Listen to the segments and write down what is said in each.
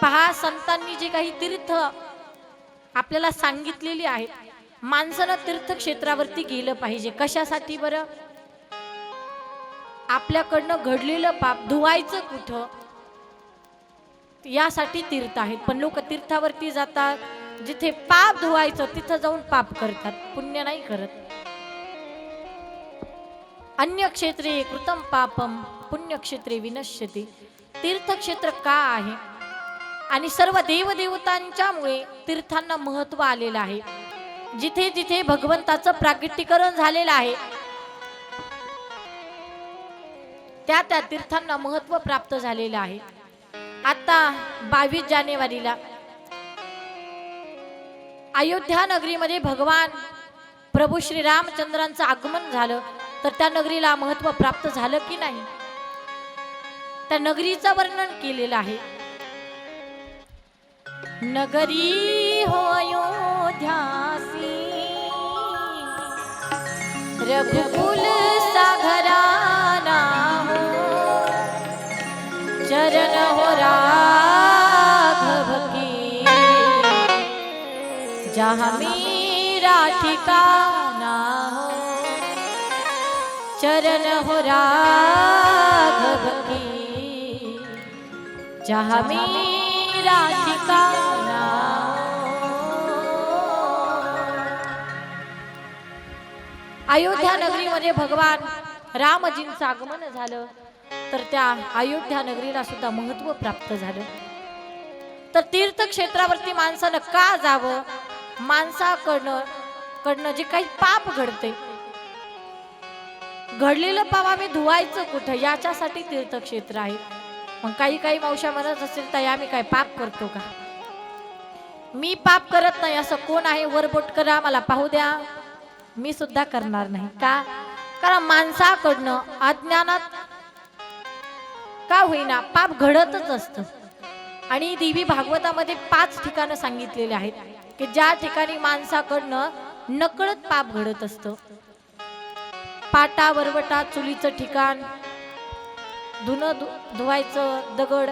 पहा, संतांनी जे काही तीर्थ आपल्याला सांगितलेली आहेत, माणसानं तीर्थक्षेत्रावरती गेलं पाहिजे. कशासाठी बरं? आपल्याकडनं घडलेलं पाप धुवायचं कुठं, यासाठी तीर्थ आहेत. पण लोक तीर्थावरती जातात, जिथे पाप धुवायचं तिथं जाऊन पाप करतात, पुण्य नाही करत. अन्य क्षेत्रे कृतम पापम पुण्यक्षेत्रे विनश्यते. तीर्थक्षेत्र का आहे? आणि सर्व देवदेवतांच्यामुळे तीर्थांना महत्व आलेलं आहे. जिथे जिथे भगवंताचं प्रागट्यकरण झालेलं आहे, त्या त्या तीर्थांना महत्व प्राप्त झालेलं आहे. आता 22 जानेवारीला अयोध्या नगरीमध्ये भगवान प्रभू श्री रामचंद्रांचं आगमन झालं, तर त्या नगरीला महत्व प्राप्त झालं की नाही? त्या नगरीचं वर्णन केलेलं आहे. नगरी हो अयोध्यासी, रघुकुल सागराना हो, चरण हो राघव की, जहाँ मेरा ठिकाना हो, चरण हो राघव की, जहाँ मेरा ठिकाना हो. अयोध्या नगरीमध्ये भगवान रामजींचं आगमन झालं, तर त्या अयोध्या नगरीला सुद्धा महत्व प्राप्त झालं. तर तीर्थक्षेत्रावरती माणसानं का जावं? माणसाकडनं जे काही पाप घडते, घडलेलं पाप आम्ही धुवायचं कुठं, याच्यासाठी तीर्थक्षेत्र आहे. मग काही मावश्या म्हणत असेल, तर आम्ही काय पाप करतो का? मी पाप करत नाही असं कोण आहे? वरबोट करा, मला पाहू द्या. मी सुद्धा करणार नाही. का? कारण माणसाकडनं अज्ञानात का होईना पाप घडतच असतं. आणि देवी भागवतामध्ये 5 ठिकाणं सांगितलेले आहेत की ज्या ठिकाणी माणसाकडनं नकळत पाप घडत असतं. पाटा वरवटा, चुलीचं ठिकाण, धुणं धुवायचं दगड,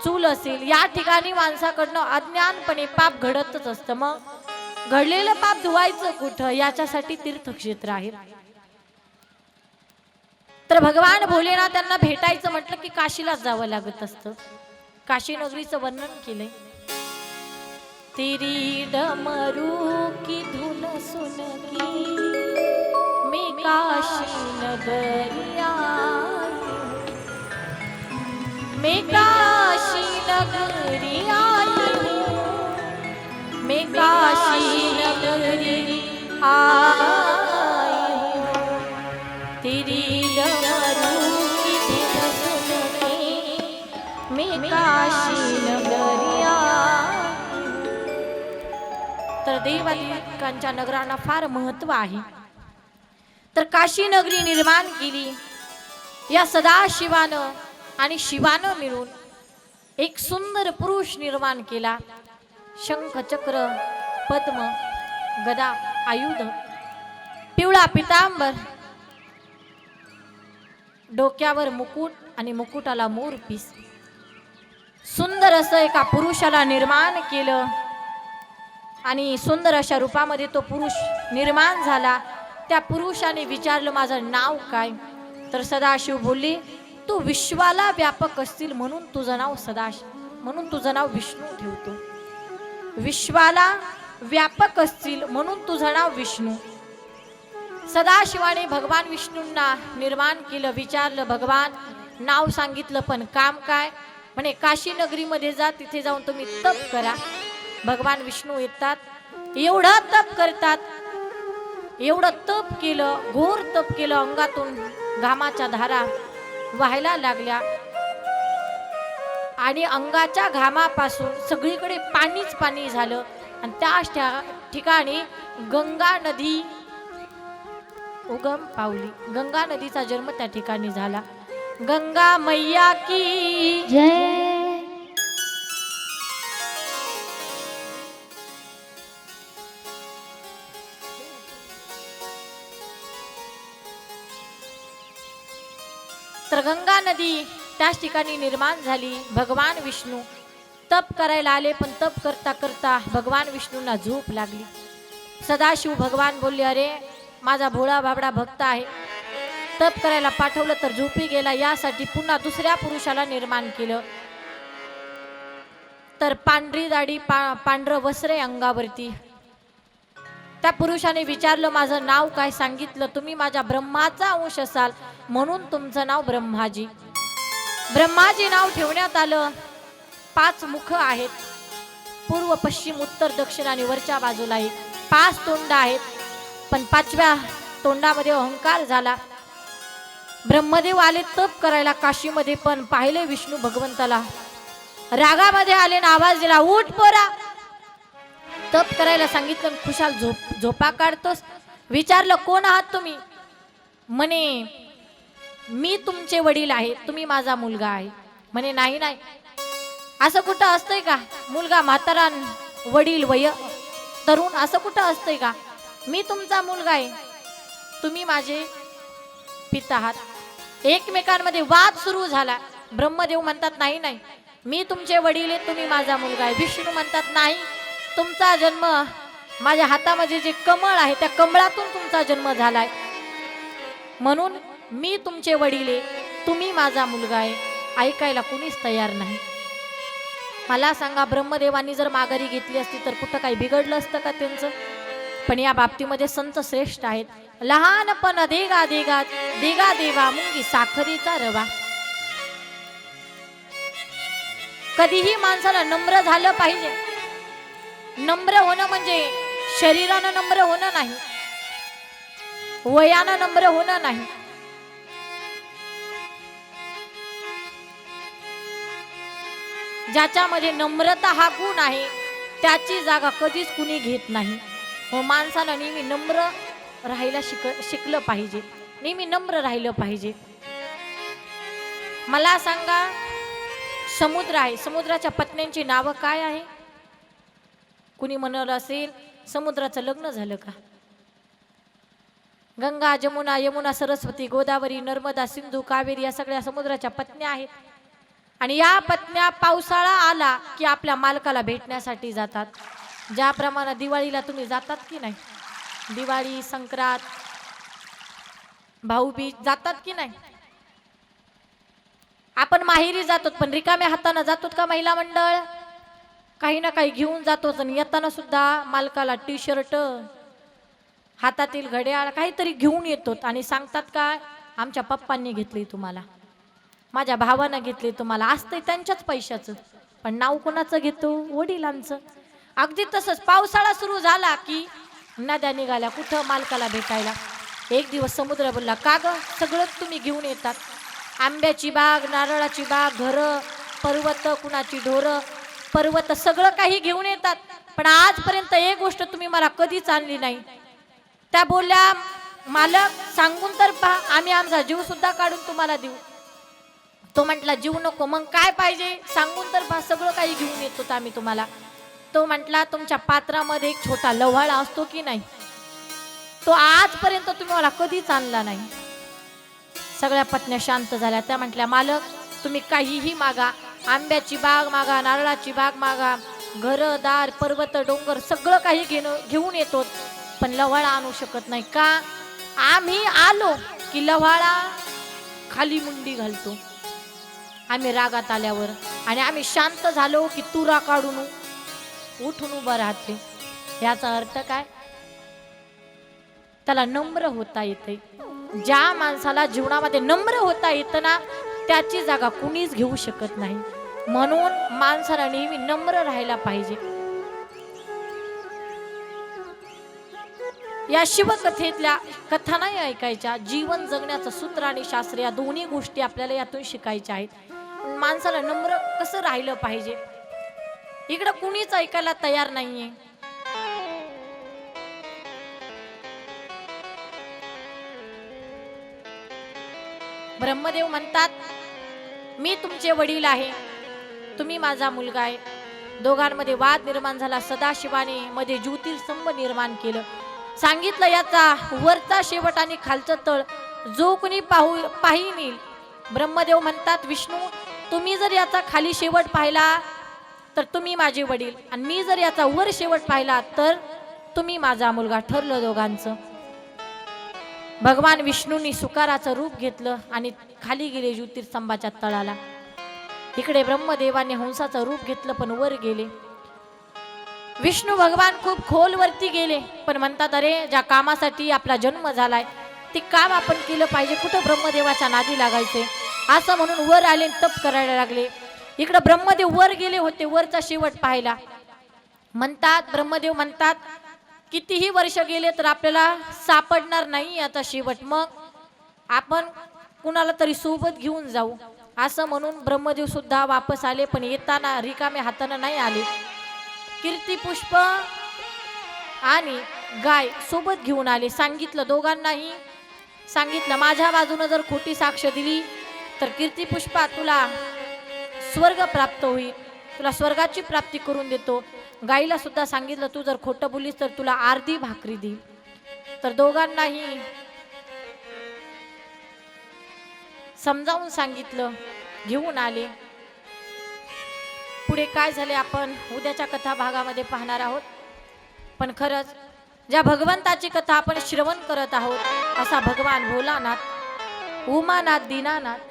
चूल असेल, या ठिकाणी माणसाकडनं अज्ञानपणे पाप घडतच असतं. मग घडलेलं पाप धुवायचं कुठं? याच्यासाठी तीर्थक्षेत्र आहे. तर भगवान भोलेनाथ त्यांना भेटायचं म्हटलं की काशीलाच जावं लागत असतं. काशी नगरीचं वर्णन केलंय. तेरी डमरू की धुन सुन की मैं काशी नगरी आई, मैं काशी नगरी आई, मैं काशी नगरी आई, तेरी डमरू की धुन सुन के मैं काशी नगरी आई. तर देवादिकांच्या नगरांना फार महत्व आहे. तर काशी नगरी निर्माण केली या सदाशिवानं आणि शिवानं मिळून एक सुंदर पुरुष निर्माण केला. शंख चक्र पद्म गदा आयुध, पिवळा पितांबर, डोक्यावर मुकुट आणि मुकुटाला मोरपीस. सुंदर असं एका पुरुषाला निर्माण केलं आणि सुंदर अशा रूपामध्ये तो पुरुष निर्माण झाला. त्या पुरुषाने विचारलं, माझं नाव काय? तर सदाशिव बोलले, तू विश्वाला व्यापक असतील म्हणून तुझं नाव म्हणून तुझं नाव विष्णू ठेवतो. विश्वाला व्यापक असतील म्हणून तुझं नाव विष्णू. सदाशिवाने भगवान विष्णूंना निर्माण केलं. विचारलं, भगवान नाव सांगितलं पण काम काय? म्हणे काशी नगरीमध्ये जा, तिथे जाऊन तुम्ही तप करा. भगवान विष्णू येतात, एवढं तप करतात, एवढं तप केलं, घोर तप केलं, अंगातून घामाच्या धारा वाहायला लागल्या आणि अंगाच्या घामापासून सगळीकडे पाणीच पाणी झालं. आणि त्या ठिकाणी गंगा नदी उगम पावली. गंगा नदीचा जन्म त्या ठिकाणी झाला. गंगा मैया की जय. तर गंगा नदी त्याच ठिकाणी निर्माण झाली. भगवान विष्णू तप करायला आले, पण तप करता करता भगवान विष्णूंना झोप लागली. सदाशिव भगवान बोलले, अरे माझा भोळा बाबडा भक्त आहे, तप करायला पाठवलं तर झोपी गेला. यासाठी पुन्हा दुसऱ्या पुरुषाला निर्माण केलं. तर पांढरी दाढी, पांढरं वस्त्रे अंगावरती. त्या पुरुषाने विचारलं, माझं नाव काय? सांगितलं, तुम्ही माझ्या ब्रह्माचा अंश असाल म्हणून तुमचं नाव ब्रह्माजी. ब्रह्माजी नाव ठेवण्यात आलं. 5 मुख आहेत, पूर्व पश्चिम उत्तर दक्षिण आणि वरच्या बाजूला एक. 5 तोंड आहेत, पण 5व्या तोंडामध्ये अहंकार झाला. ब्रह्मदेव आले तप करायला काशीमध्ये, पण पाहिले विष्णू भगवंताला, रागामध्ये आले ना आवाज दिला, उठ पोरा. तप करायला सांगितलं, खुशाल झोपा काढतोस. विचारलं, कोण आहात तुम्ही? म्हणे, मी तुमचे वडील आहे, तुम्ही माझा मुलगा आहे. म्हणे, नाही नाही, असं कुठं असतंय का? मुलगा म्हातारा, वडील वय तरुण, असं कुठं असतंय का? मी तुमचा मुलगा आहे, तुम्ही माझे पिता आहात. एकमेकांमध्ये वाद सुरू झाला. ब्रह्मदेव म्हणतात, नाही नाही, मी तुमचे वडील आहे, तुम्ही माझा मुलगा आहे. विष्णू म्हणतात, नाही, तुमचा जन्म माझ्या हातामध्ये जे कमळ आहे त्या कमळातून तुमचा जन्म झालाय, म्हणून मी तुमचे वडील आहे, तुम्ही माझा मुलगा आहे. ऐकायला कुणीच तयार नाही. मला सांगा, ब्रह्मदेवांनी जर माघारी घेतली असती तर कुठं काही बिघडलं असतं का त्यांचं? पण या बाबतीमध्ये संत श्रेष्ठ आहेत. लहानपण देगा देगा देगा देवा मुंगी साखरीचा रवा. कधीही माणसाला नम्र झालं पाहिजे. नम्र होणं म्हणजे शरीरानं नम्र होणं नाही, वयानं नम्र होणं नाही. ज्याच्यामध्ये नम्रता हा गुण आहे त्याची जागा कधीच कुणी घेत नाही. माणसानं नेहमी नम्र राहायला शिकलं पाहिजे, नेहमी नम्र राहिलं पाहिजे. मला सांगा, समुद्र आहे, समुद्राच्या पत्न्यांची नावं काय आहे? कुणी म्हणलं असेल, समुद्राचं लग्न झालं का? गंगा, जमुना, यमुना, सरस्वती, गोदावरी, नर्मदा, सिंधू, कावेरी या सगळ्या समुद्राच्या पत्न्या आहेत. आणि या पत्न्या पावसाळा आला की आपल्या मालकाला भेटण्यासाठी जातात. ज्याप्रमाणे दिवाळीला तुम्ही जातात की नाही? दिवाळी, संक्रांत, भाऊबीज जातात की नाही? आपण माहेरी जातो, पण रिकाम्या हाताने जातो का महिला मंडळ? काही ना काही घेऊन जातो. आणि येताना सुद्धा मालकाला टी शर्ट, हातातील घड्याळ काहीतरी घेऊन येतो आणि सांगतात का, आमच्या पप्पांनी घेतली तुम्हाला, माझ्या भावानं घेतली तुम्हाला. असते त्यांच्याच पैशाचं, पण नाव कोणाचं घेतो? वडिलांचं. अगदी तसंच पावसाळा सुरू झाला की नद्या निघाल्या कुठं? मालकाला भेटायला. एक दिवस समुद्र बोलला, का ग सगळंच तुम्ही घेऊन येतात, आंब्याची बाग, नारळाची बाग, घरं, पर्वत, कुणाची ढोरं, पर्वत, सगळं काही घेऊन येतात, पण आजपर्यंत एक गोष्ट तुम्ही मला कधीच आणली नाही. त्या बोलल्या, मालक सांगून तर पहा, आम्ही आमचा जीव सुद्धा काढून तुम्हाला देऊ. तो म्हटला, जीव नको, मग काय पाहिजे सांगून तर पहा, सगळं काही घेऊन येतो आम्ही तुम्हाला. तो म्हटला, तुमच्या पात्रामध्ये एक छोटा लव्हाळा असतो की नाही, तो आजपर्यंत तुम्ही मला कधीच आणला नाही. सगळ्या पत्न्या शांत झाल्या. त्या म्हटल्या, मालक तुम्ही काहीही मागा, आंब्याची बाग मागा, नारळाची बाग मागा, घर दार, पर्वत, डोंगर सगळं काही घेऊन येतो, पण लव्हाळा आणू शकत नाही. का? आम्ही आलो की लव्हाळा खाली मुंडी घालतो, आम्ही रागात आल्यावर, आणि आम्ही शांत झालो की तुरा काढून उठून उभं राहते. याचा अर्थ काय? त्याला नम्र होता येते. ज्या माणसाला जीवनामध्ये नम्र होता येतं ना, त्याची जागा कुणीच घेऊ शकत नाही. म्हणून माणसाला नेहमी नम्र राहायला पाहिजे. या शिवकथेतल्या कथा नाही ऐकायच्या, जीवन जगण्याचं सूत्र आणि शास्त्र या दोन्ही गोष्टी आपल्याला यातून शिकायच्या आहेत. माणसाला नम्र कसं राहिलं पाहिजे, इकडं कुणीच ऐकायला तयार नाहीये. ब्रह्मदेव म्हणतात, मी तुमचे वडील आहे, तुम्ही माझा मुलगा आहे. दोघांमध्ये वाद निर्माण झाला. सदाशिवाने मध्ये ज्योतिर्स्तंभ निर्माण केलं. सांगितलं, याचा वरचा शेवट आणि खालचं तळ जो कोणी पाहिल ब्रह्मदेव म्हणतात, विष्णू तुम्ही जर याचा खाली शेवट पाहिला तर तुम्ही माझे वडील, आणि मी जर याचा वर शेवट पाहिला तर तुम्ही माझा मुलगा. ठरलं दोघांचं. भगवान विष्णूंनी सुकाराचं रूप घेतलं आणि खाली गेले ज्योतिर्स्तंभाच्या तळाला. इकडे ब्रह्मदेवाने हंसाचं रूप घेतलं पण वर गेले. विष्णू भगवान खूप खोलवरती गेले, पण म्हणतात अरे ज्या कामासाठी आपला जन्म झालाय ते काम आपण केलं पाहिजे, कुठं ब्रह्मदेवाच्या नादी लागायचे, असं म्हणून वर आले, तप करायला लागले. इकडं ब्रह्मदेव वर गेले होते, वरचा शेवट पाहिला. म्हणतात ब्रह्मदेव म्हणतात कितीही वर्ष गेले तर आपल्याला सापडणार नाही आता शेवट, मग आपण कुणाला तरी सोबत घेऊन जाऊ, असं म्हणून ब्रह्मदेव सुद्धा वापस आले. पण येताना रिकाम्या हाताने नाही आले. कीर्तिपुष्प आणि गाय सोबत घेऊन आले. सांगितलं दोघांनाही, सांगितलं माझ्या बाजूने जर खोटी साक्ष दिली तर कीर्तिपुष्पा तुला स्वर्ग प्राप्त होईल, तुला स्वर्गाची प्राप्ती करून देतो. गाईला सुद्धा सांगितलं तू जर खोटं बोलीस तर तुला अर्धी भाकरी देईल. तर दोघांनाही समजावून सांगितलं, घेऊन आले. पुढे काय झाले आपण उद्याच्या कथा भागामध्ये पाहणार आहोत. पण खरंच ज्या भगवंताची कथा आपण श्रवण करत आहोत असा भगवान भोलानाथ, उमानाथ, दीनानाथ,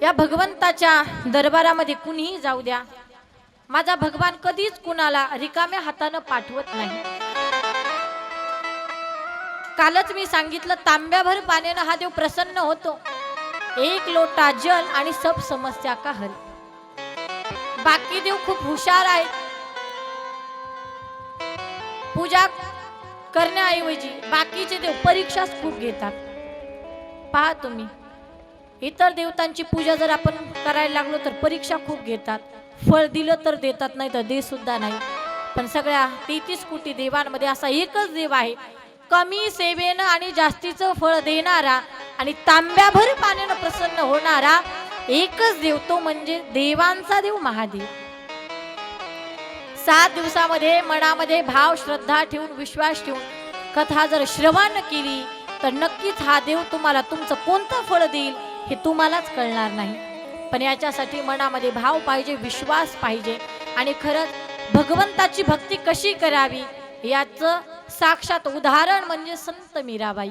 या भगवंताच्या दरबारामध्ये कुणीही जाऊ द्या, माझा भगवान कधीच कुणाला रिकाम्या हातानं पाठवत नाही. कालच मी सांगितलं तांब्याभर पाण्यानं हा देव प्रसन्न होतो. एक लोटा जल आणि सब समस्या का हल. बाकी देव खूप हुशार आहेत, पूजा करण्याऐवजी बाकीचे देव परीक्षाच खूप घेतात. पहा तुम्ही, इतर देवतांची पूजा जर आपण करायला लागलो तर परीक्षा खूप घेतात. फळ दिलं तर देतात, नाही तर दे सुद्धा नाही. पण सगळ्या 33 कोटी देवांमध्ये असा एकच देव आहे, कमी सेवेनं आणि जास्तीचं फळ देणारा आणि तांब्याभर पाण्यानं प्रसन्न होणारा एकच देव, तो म्हणजे देवांचा देव महादेव. 7 दिवसामध्ये मनामध्ये भाव श्रद्धा ठेवून, विश्वास ठेवून कथा जर श्रवण केली तर नक्कीच हा देव तुम्हाला तुमचं कोणतं फळ देईल हे तुम्हालाच कळणार नाही. पण याच्यासाठी मनामध्ये भाव पाहिजे, विश्वास पाहिजे. आणि खरंच भगवंताची भक्ती कशी करावी याचं साक्षात उदाहरण म्हणजे संत मीराबाई.